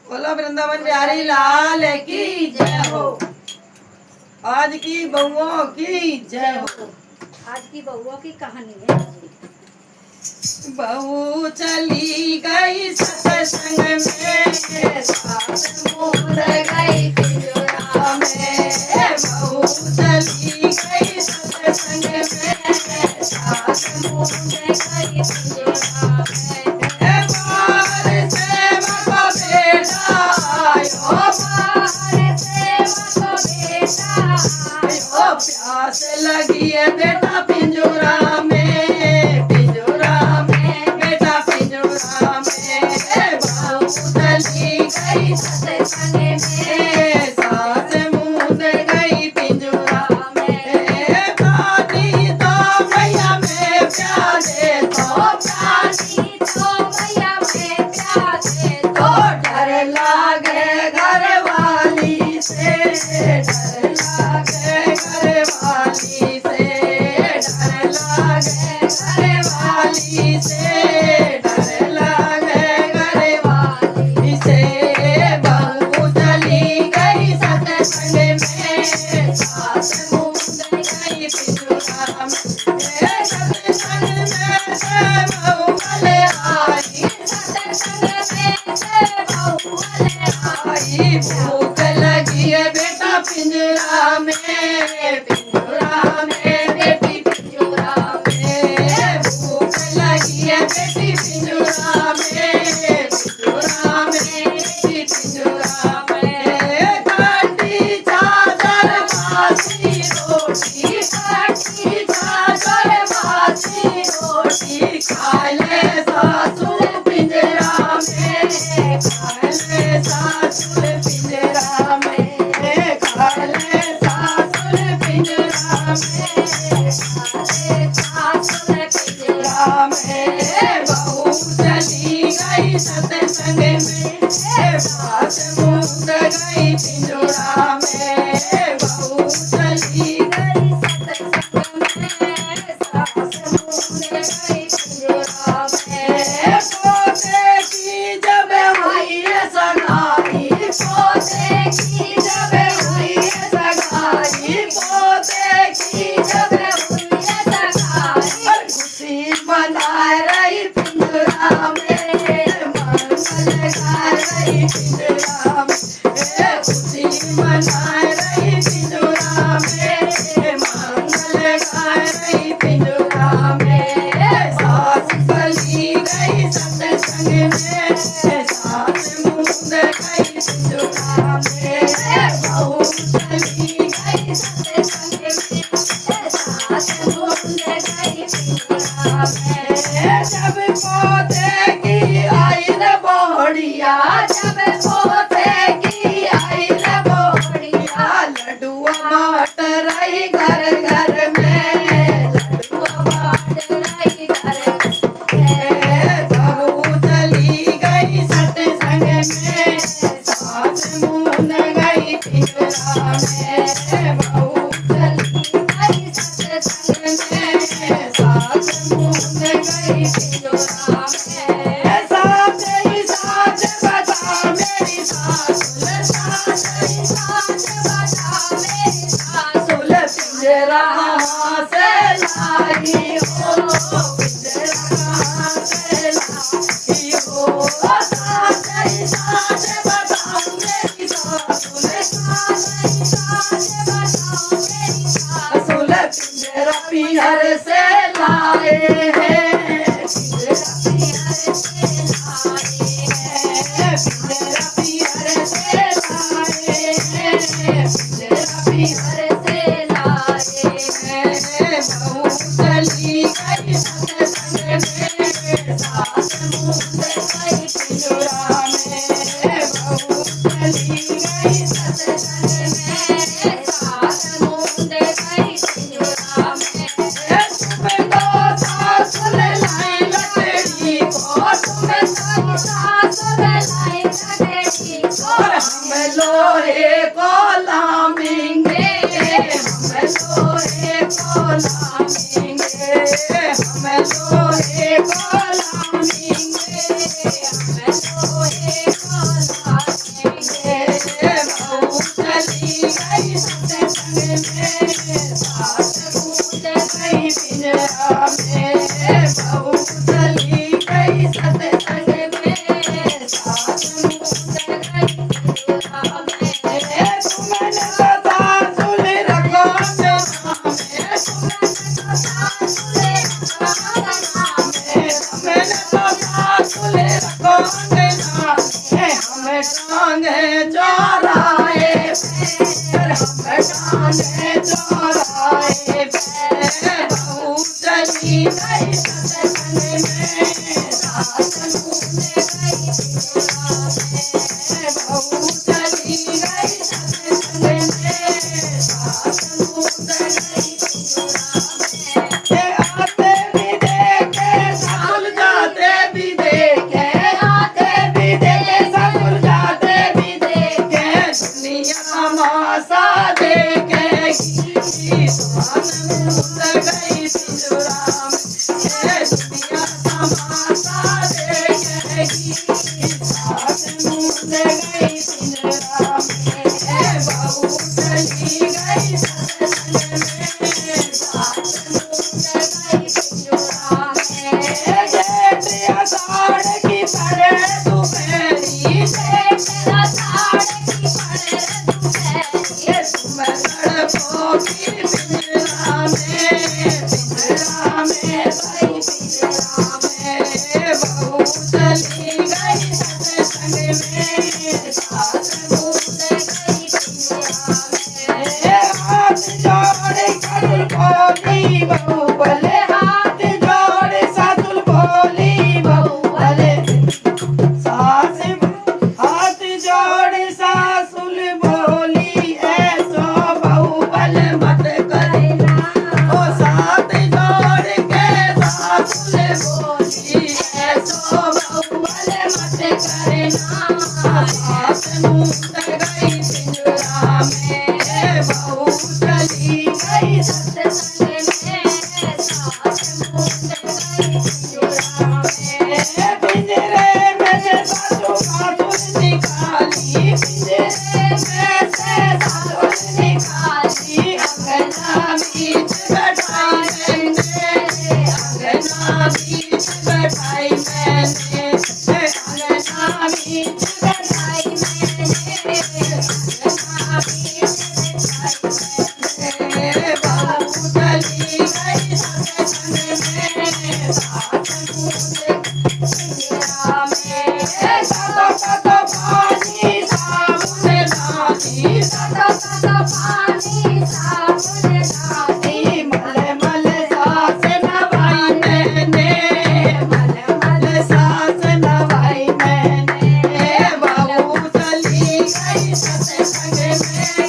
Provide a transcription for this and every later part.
बोलो वृंदावन बिहारी लाल की जय हो। आज की बहुओं की जय हो। आज की बहुओं की कहानी है। बहू चली गई सत्संग में, सास मुंद गई पिंजरा में। बहू चली गई सत्संग में, सास मुंद गई पिंजरा में। बाहर सेवक बेटा आयो, बाहर सेवक बेटा आयो। प्यास लगी है बेटा पिंजरा में, सत्संग में सास मुंद गई पिंजरा में। पानी तो भैया में प्यासे तो, पानी तो भैया में प्यासे तो। डर लागे घर वाली से, डर लागे घर वाली से, डर लागे घर वाली से, डर लागे घर वाली से। सास मुंद गई पिंजरा में, सत्संग में से बहू भले आई, सत्संग में से बहू भले आई। भूख लगी है बेटा पिंजरा में, पिंजरा में बेटी पिंजरा में। भूख लगी है बेटी पिंजरा में, पिंजरा में बेटी पिंजरा में। रोटी काटी चादर बासी रोटी, खा ले सासुर पिंजरा में, खा ले सासुर पिंजरा में, खा ले सासुर पिंजरा में, खा ले सासुर पिंजरा में। बहू चली गई सत्संग में, सास मुंद गई पिंजरा में। बहू चली गई सत्संग में, सास मुंद गई पिंजरा में। पोते की जब हुई सगाई, पोते की जब हुई सगाई, पोते की जब हुई सगाई। खुशी मना रही पिंजरा में, मंगल गा रही पिंजरा में। खुशी मना रही पिंजरा में, मंगल गा रही पिंजरा में। सास चली गई सत्संग में, सास मुंद गई पिंजरा में। बहू चली गई सत्संग में, सास मुंद गई पिंजरा में। जब पोते की आई न बोहड़िया, जब पोते की आई न बोहड़िया। लड्डुआ बाँट रही घर घर में, लड्डुआ बाँट रही घर घर में। बहू चली गई सत्संग में, सास मुंद गई पिंजरा में। बहू चली गई सत्संग में, सास मुंद गई पिंजरा में। सास ही सास बता मेरी सासुल, सास ही सास बता मेरी सासुल। पिंजरा से लाई हो, पिंजरा से लाई हो। सास ही सास बता मेरी सासुल, सास ही सास बता मेरी सासुल। पिंजरा पिहर से लाए हैं, पिंजरा पिहर से लाए हैं, पिंजरा पिहर से लाए हैं, पिंजरा पिहर से लाए हैं। बहू चली गई सत्संग में, सास मुंद गई पिंजरा में। बहू चली गई सत्संग में, सास मुंद गई पिंजरा में। तुम तो सासुर लाई लकड़ी को, तुम तो सासुर लाई लकड़ी को। हम लोहे को लामेंगे, हम लोहे को लामेंगे, हम लोहे को लामेंगे, हम लोहे को ने चौराहे पे बहू चली गई सत्संग में सास मुँह गई बहू चली गई सत्संग में सास मुँह गई आते भी देखे ससुर जाते भी देखे आते भी देखे ससुर जाते भी देखे दुनिया मासा देखेगी स्वान मुँह गई पिंजरा में दुनिया तमाशा देखेगी स्वान मुँह गई पिंजरा में बहू चली गई सत्संग में सास मुँह गई पिंजरा में जेठ आषाढ़ की पड़े दोपहरी जेठ आषाढ़ की पड़े दोपहरी तुम लड़कों की पिंजरा में भाई पिंजरा में बहू चली गई सत्संग में सास मुँह गई पिंजरा में हाथ जोड़ कर बोली बहू बोले हाथ जोड़ सासुर बोली बहू बोले सास हाथ जोड़ सासुर बोली ऐसो बहू बल मत करना ओ साथ जोड़ के सासुर बोली ऐसो बहू बल मत करना सास मुँह गई पिंजरा में बहू चली गई सत्संग में सास मुँह गई पिंजरा में पिंजरे में से सासुर निकाली पिंजरे में से सासुर निकाली अंगना बीच बैठाई मैंने अंगना बीच बैठाई मैंने अंगना बीच बैठाई मैंने अंगना बीच बैठाई मैंने बहू चली गई सत्संग में सास मुँह पिंजरा में सतो पानी साबुन दानी सतो पानी साबुन दानी मल मल सास नवाई मैंने मल मल सास नवाई मैंने बहू चली गई सत्संग में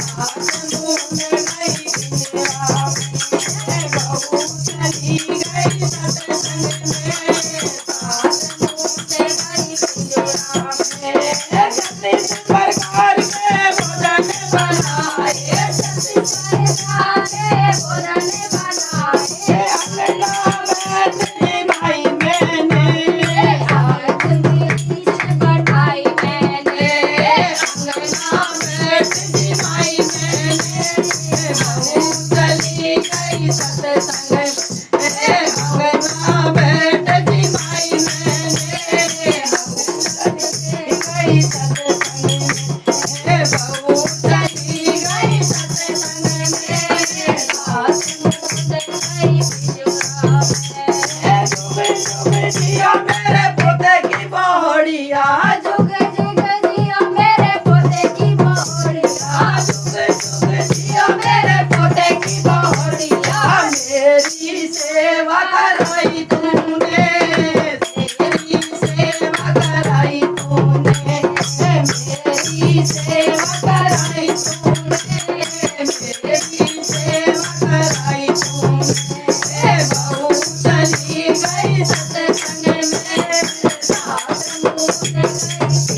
सास मुँह गई पिंजरा में बहू चली गई सत्संग में सास मुँह गई पिंजरा में छत्तीस प्रकार के भोजन बनाए छत्तीस प्रकार के भोजन बनाए अंगना बैठती भाई मैंने आठ बीच बैठाई मैंने अंगना बैठती भाई मैंने बहू चली गई सत्संग अंगना बैठती भाई मैंने बहू चली गई सत्संग बहू चली गई सत्संग में सास मुँह गई पिंजरा में जुग जुग जिया मेरे पोते की बहुड़िया जुग जुग जिया मेरे पोते की बहुड़िया जुग जुग जिया मेरे पोते की बहुड़िया मेरी सेवा कराई तूने तेरी सेवा कराई तूने मेरी सेवा कराई तूने मेरी सेवा कराई तूने बहू चली गई सत्संग में सास मुँह गई